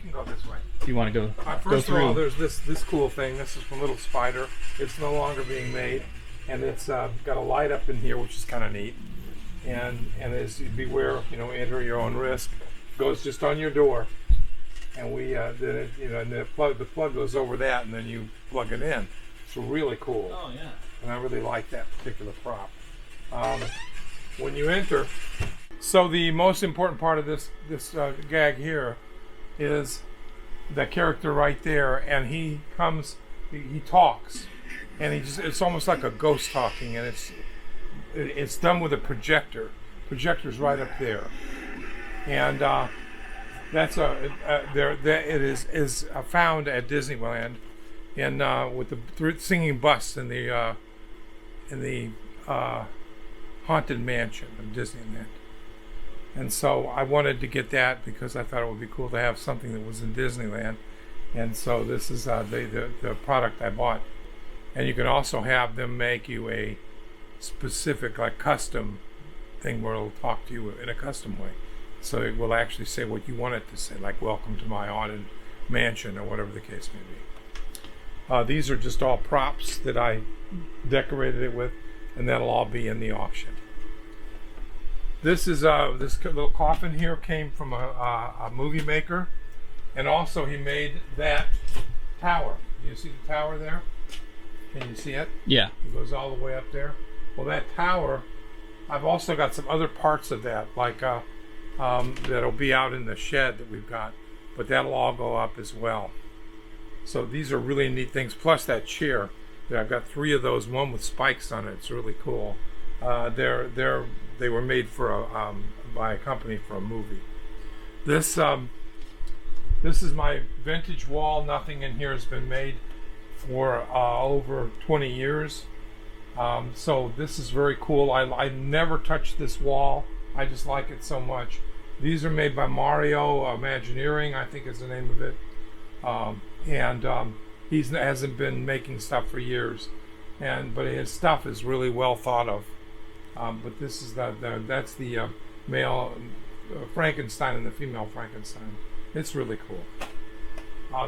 can go this way. You want to go First through? of all, there's this cool thing. This is from Little Spider. It's no longer being made, and it's got a light up in here, which is kind of neat. And as beware, enter your own risk. Goes just on your door, and we then it, and the plug goes over that, and then you plug it in. It's really cool. Oh yeah. And I really like that particular prop. When you enter, so the most important part of this gag here is the character right there, and he comes, he talks, and it's almost like a ghost talking, and it's done with a projector. Projector's right up there, and it is found at Disneyland, and with the singing bus in the Haunted Mansion of Disneyland. And so I wanted to get that because I thought it would be cool to have something that was in Disneyland. And so this is the product I bought. And you can also have them make you a specific, like, custom thing where it'll talk to you in a custom way. So it will actually say what you want it to say, like "Welcome to my haunted mansion" or whatever the case may be. These are just all props that I decorated it with, and that'll all be in the auction. This is this little coffin here came from a movie maker, and also he made that tower. You see the tower there? Can you see it? Yeah. It goes all the way up there. Well, that tower, I've also got some other parts of that, like that'll be out in the shed that we've got, but that'll all go up as well. So these are really neat things. Plus that chair. I've got 3 of those, one with spikes on it. It's really cool. They were made for by a company for a movie. This is my vintage wall. Nothing in here has been made for over 20 years. So this is very cool. I never touched this wall. I just like it so much. These are made by Mario Imagineering, I think is the name of it. He hasn't been making stuff for years, but his stuff is really well thought of. But this is that's the male Frankenstein and the female Frankenstein. It's really cool.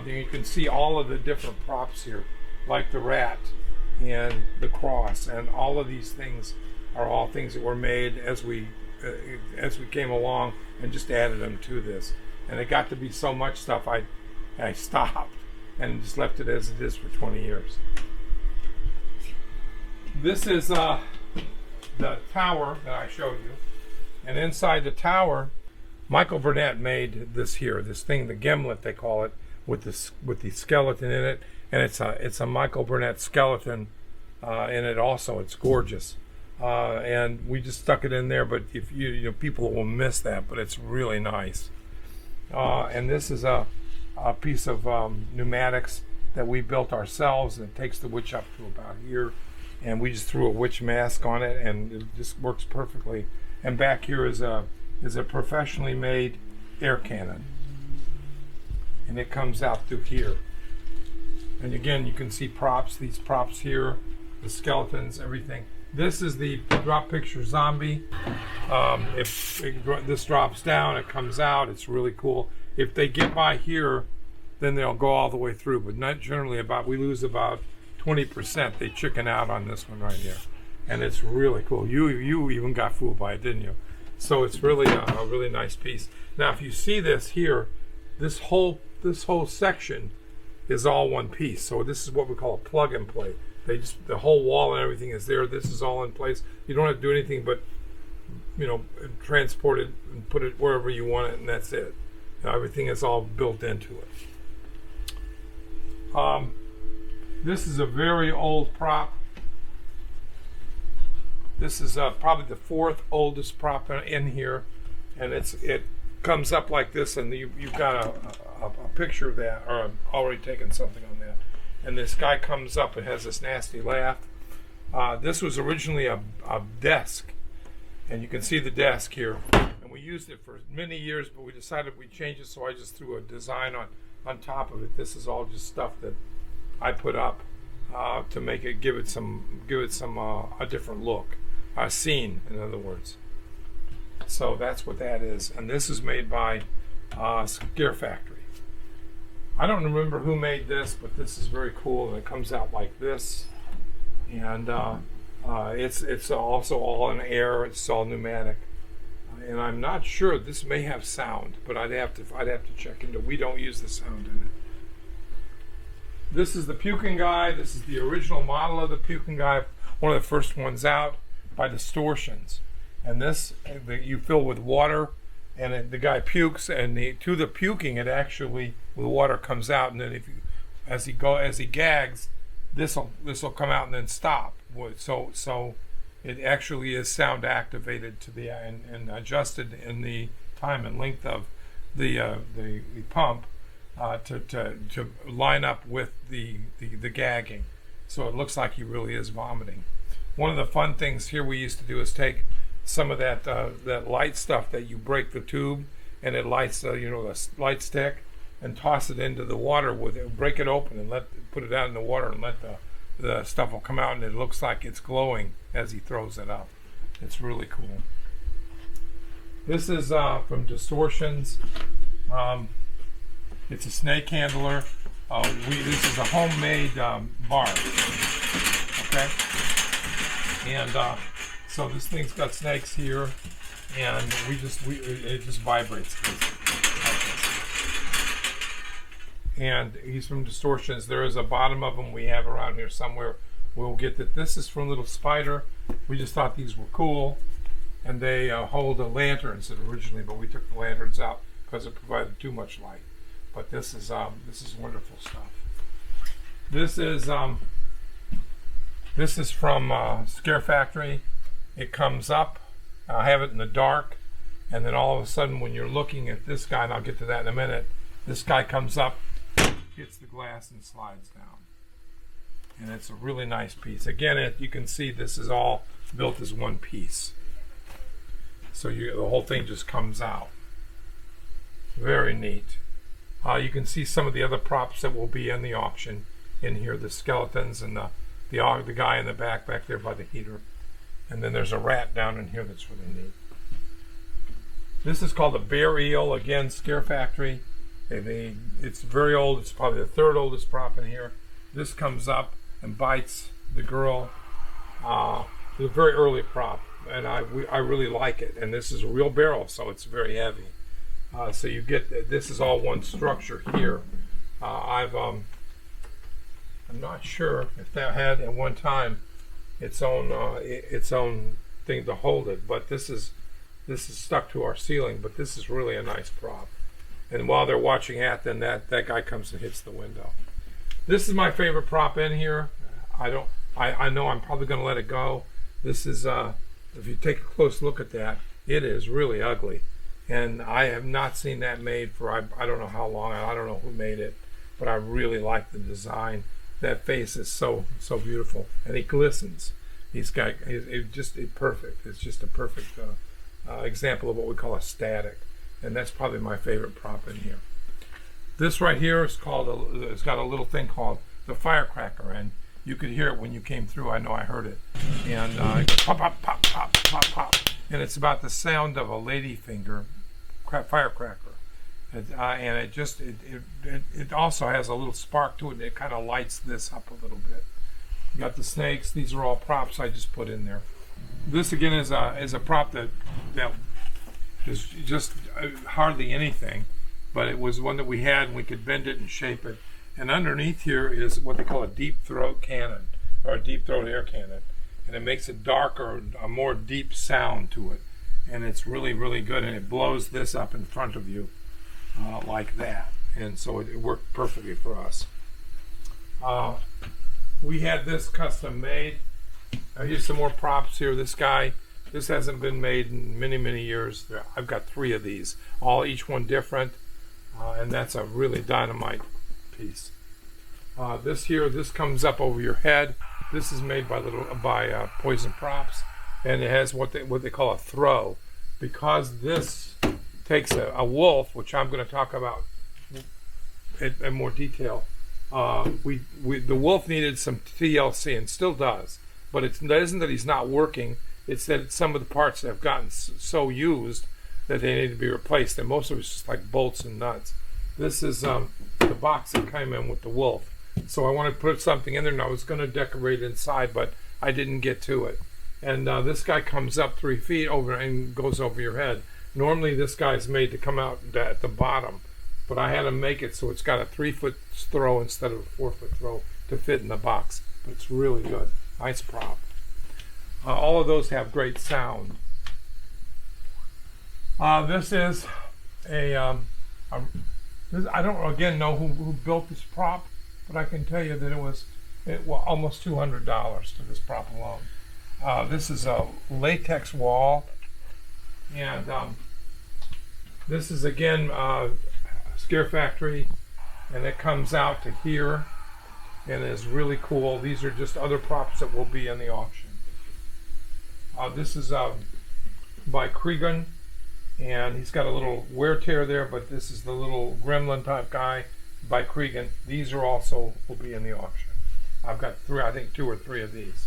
You can see all of the different props here, like the rat and the cross, and all of these things are all things that were made as we came along and just added them to this. And it got to be so much stuff, I stopped and just left it as it is for 20 years. This is the tower that I showed you, and inside the tower, Michael Burnett made this thing, the gimlet they call it, with the skeleton in it, and it's a Michael Burnett skeleton in it also. It's gorgeous, and we just stuck it in there. But if people will miss that, but it's really nice. And this is a piece of pneumatics that we built ourselves, and it takes the witch up to about here, and we just threw a witch mask on it, and it just works perfectly. And back here is a professionally made air cannon, and it comes out through here. And again, you can see these props here, the skeletons, everything. This is the drop picture zombie. If this drops down, it comes out. It's really cool. If they get by here, then they'll go all the way through, but not generally. We lose about 20%. They chicken out on this one right here, and it's really cool. You even got fooled by it, didn't you? So it's really a really nice piece. Now, if you see this here, this whole section is all one piece. So this is what we call a plug and play. The whole wall and everything is there. This is all in place. You don't have to do anything but transport it and put it wherever you want it, and that's it. Everything is all built into it. This is a very old prop. This is probably the 4th oldest prop in here, and it comes up like this, and you've got a picture of that, or I've already taken something on that. And this guy comes up and has this nasty laugh. This was originally a desk, and you can see the desk here. And we used it for many years, but we decided we'd change it, so I just threw a design on top of it. This is all just stuff that I put up to make it give it a different look, a scene, in other words. So that's what that is, and this is made by Scare Factory. I don't remember who made this, but this is very cool, and it comes out like this. And it's also all in air. It's all pneumatic, and I'm not sure. This may have sound, but I'd have to check into it. We don't use the sound in it. This is the Puking Guy. This is the original model of the Puking Guy, one of the first ones out by Distortions. And this you fill with water, and the guy pukes, and to the puking, it actually the water comes out, and then as he gags, this will come out and then stop. So it actually is sound activated to and adjusted in the time and length of the pump to line up with the gagging. So it looks like he really is vomiting. One of the fun things here we used to do is take some of that light stuff that you break the tube and it lights the light stick, and toss it into the water with it, break it open and put it out in the water and let the stuff will come out, and it looks like it's glowing as he throws it up. It's really cool. This is from Distortions. It's a snake handler. This is a homemade bar. Okay, and so this thing's got snakes here, and it just vibrates. And he's from Distortions. There is a bottom of them we have around here somewhere. We'll get that. This is from Little Spider. We just thought these were cool, and they hold lanterns originally, but we took the lanterns out because it provided too much light. But this is wonderful stuff. This is from Scare Factory. It comes up. I have it in the dark, and then all of a sudden, when you're looking at this guy, and I'll get to that in a minute, this guy comes up, hits the glass, and slides down. And it's a really nice piece. Again, you can see this is all built as one piece. So the whole thing just comes out. Very neat. You can see some of the other props that will be in the auction in here. The skeletons and the guy in the back there by the heater. And then there's a rat down in here that's really neat. This is called the Bear Eel. Again, Scare Factory. It's very old. It's probably the third oldest prop in here. This comes up and bites the girl. It's a very early prop, and I really like it. And this is a real barrel, so it's very heavy. So you get this is all one structure here. I'm not sure if that had at one time its own thing to hold it, but this is stuck to our ceiling. But this is really a nice prop. And while they're watching then that guy comes and hits the window. This is my favorite prop in here. I know I'm probably going to let it go. This is if you take a close look at that, it is really ugly. And I have not seen that made for I don't know how long. I don't know who made it, but I really like the design. That face is so beautiful, and he glistens. It's perfect. It's just a perfect example of what we call a static, and that's probably my favorite prop in here. This right here is it's got a little thing called the firecracker, and you could hear it when you came through. I know I heard it, and it goes pop, pop, pop, pop, pop, pop, and it's about the sound of a ladyfinger firecracker. And it also has a little spark to it, and it kind of lights this up a little bit. You got the snakes. These are all props I just put in there. This again is a prop that is just hardly anything, but it was one that we had, and we could bend it and shape it. And underneath here is what they call a deep throat cannon, or a deep throat air cannon, and it makes a darker, a more deep sound to it, and it's really, really good. And it blows this up in front of you like that, and so it worked perfectly for us. We had this custom made. Here's some more props here. This hasn't been made in many, many years. I've got 3 of these, each one different, and that's a really dynamite piece. This comes up over your head. This is made by Poison Props, and it has what they call a throw, because this takes a wolf, which I'm going to talk about in more detail. The wolf needed some TLC, and still does, but it isn't that he's not working. It's that some of the parts have gotten so used that they need to be replaced, and most of it's just like bolts and nuts. This is the box that came in with the wolf. So I wanted to put something in there, and I was going to decorate inside, but I didn't get to it. And this guy comes up 3 feet over and goes over your head. Normally this guy's made to come out at the bottom, but I had to make it so it's got a 3-foot throw instead of a 4-foot throw to fit in the box. But it's really good. Nice prop. All of those have great sound. This is I don't again know who built this prop, but I can tell you that it was almost $200 to this prop alone. This is a Latex Wall, and this is again Scare Factory, and it comes out to here and is really cool. These are just other props that will be in the auction. This is by Cregan, and he's got a little wear tear there, but this is the little gremlin type guy by Cregan. These are also will be in the auction. I've got I think 2 or 3 of these.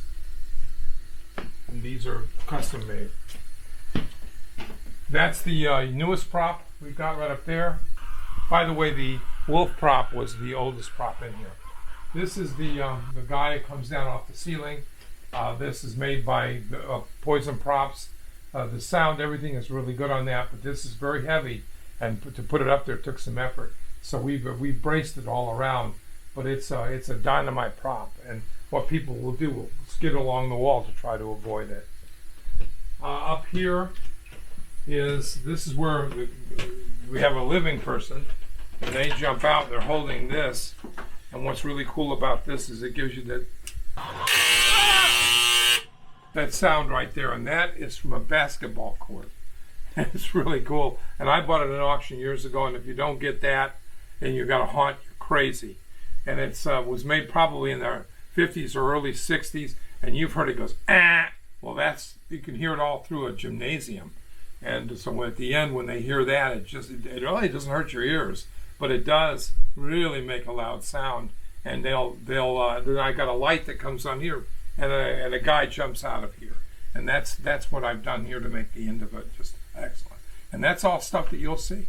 And these are custom made. That's the newest prop we've got right up there. By the way, the wolf prop was the oldest prop in here. This is the guy that comes down off the ceiling. This is made by Poison Props. The sound, everything is really good on that, but this is very heavy, and to put it up there took some effort. So we've braced it all around, but it's a dynamite prop, and what people will do will skid along the wall to try to avoid it. Up here this is where we have a living person, and they jump out. They're holding this, and what's really cool about this is it gives you that sound right there, and that is from a basketball court. It's really cool, and I bought it at an auction years ago, and if you don't get that and you got a haunt, you're crazy. And it was made probably in the 50s or early 60s, and you've heard it goes, ah! Well, you can hear it all through a gymnasium. And so at the end, when they hear that, it really doesn't hurt your ears, but it does really make a loud sound. And then I got a light that comes on here, and a guy jumps out of here, and that's what I've done here to make the end of it just excellent. And that's all stuff that you'll see.